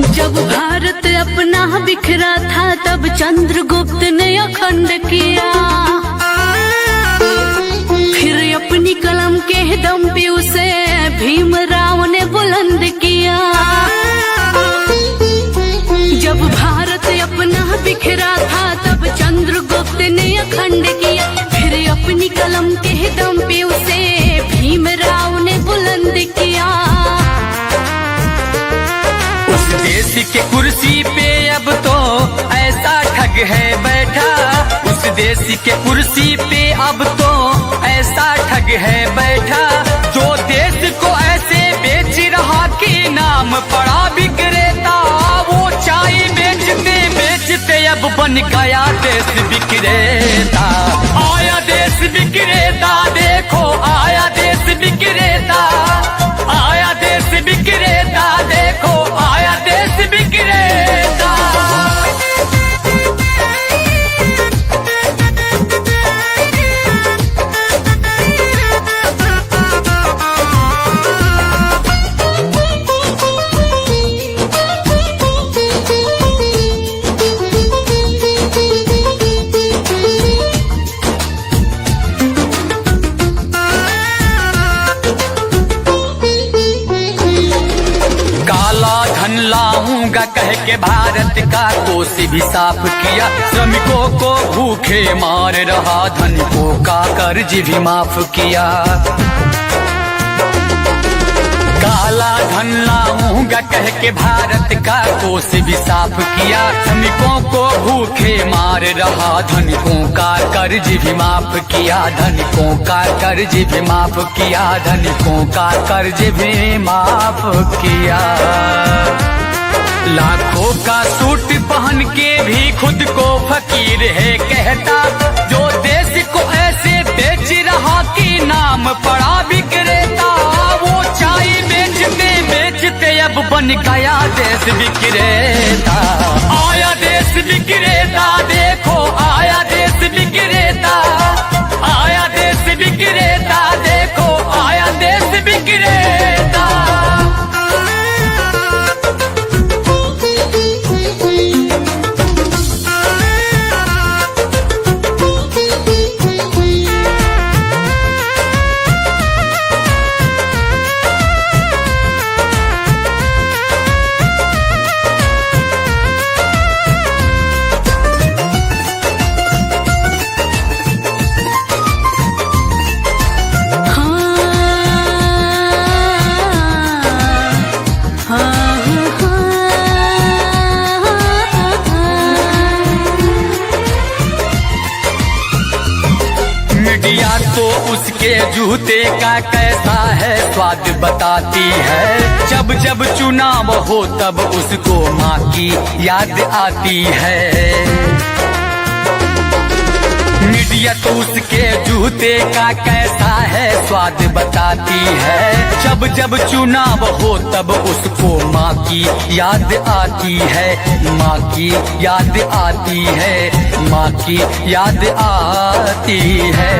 जब भारत अपना बिखरा था तब चंद्रगुप्त ने अखंड किया, फिर अपनी कलम के दम पे उसे भीमराव ने बुलंद किया। जब भारत अपना बिखरा था तब चंद्रगुप्त ने अखंड किया, फिर अपनी कलम के दम पे उसे भीमराव ने बुलंद किया। उस देश के कुर्सी पे अब तो ऐसा ठग है बैठा, उस देश के कुर्सी पे अब तो ऐसा ठग है बैठा, जो देश को ऐसे बेच रहा कि नाम पड़ा विक्रेता। वो चाय बेचते बेचते अब बन गया देश विक्रेता। आया देश विक्रेता, देखो आया देश विक्रेता, आया देश विक्रेता, देखो आया देश विक्रेता। लाऊंगा कह के भारत का कोष भी साफ किया, श्रमिकों को भूखे मार रहा, धनिकों का कर्ज भी माफ किया। काला धन लाऊंगा कह के भारत का कोष भी साफ किया, श्रमिकों को भूखे मार रहा, धनिकों का कर्ज भी माफ किया, धनिकों का कर्ज भी माफ किया, धनिकों का कर्ज भी माफ किया। लाखों का सूट पहन के भी खुद को फकीर है कहता, जो देश को ऐसे बेच रहा कि नाम पड़ा विक्रेता। वो चाय बेचते बेचते अब बन गया देश विक्रेता। आया देश विक्रेता, देखो आया देश विक्रेता, आया देश विक्रेता, देखो आया देश विक्रेता। मीडिया तो उसके जूते का कैसा है स्वाद बताती है, जब जब चुनाव हो तब उसको माँ की याद आती है। मीडिया तो उसके जूते का कैसा है स्वाद बताती है, जब जब चुनाव हो तब उसको माँ की याद आती है, माँ की याद आती है, माँ की याद आती है।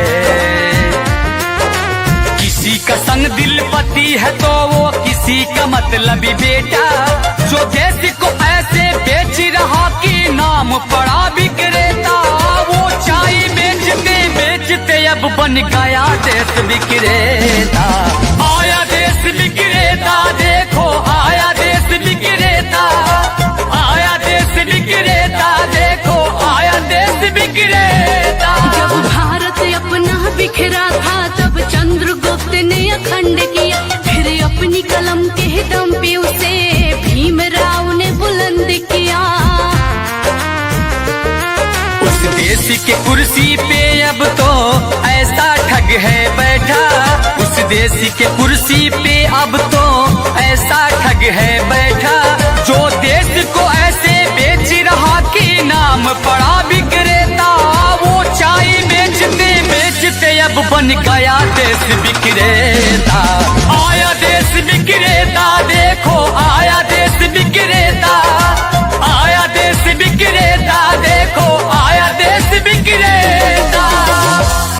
किसी का संग दिल पति है तो वो किसी का मतलबी बेटा, जो देश को ऐसे बेच रहा कि नाम पड़ा विक्रेता। वो चाय बेचते बेचते अब बन गया देश विक्रेता। आया देश विक्रेता, देखो आया देश विक्रेता, आया देश विक्रेता, देखो आया देश विक्रेता। जब भारत अपना बिखरा था तब चंद्रगुप्त ने अखंड किया, फिर अपनी कलम के दम पे उसे भीमराव ने बुलंद किया। उस देश के कुर्सी पे अब तो ऐसा ठग है बैठा, उस देश के कुर्सी पे अब तो ऐसा ठग है बैठा, जो देश को ऐसे बेच रहा कि नाम पड़ा विक्रेता। वो चाय बेचते बेचते अब बन गया देश विक्रेता। आया देश विक्रेता, देखो आया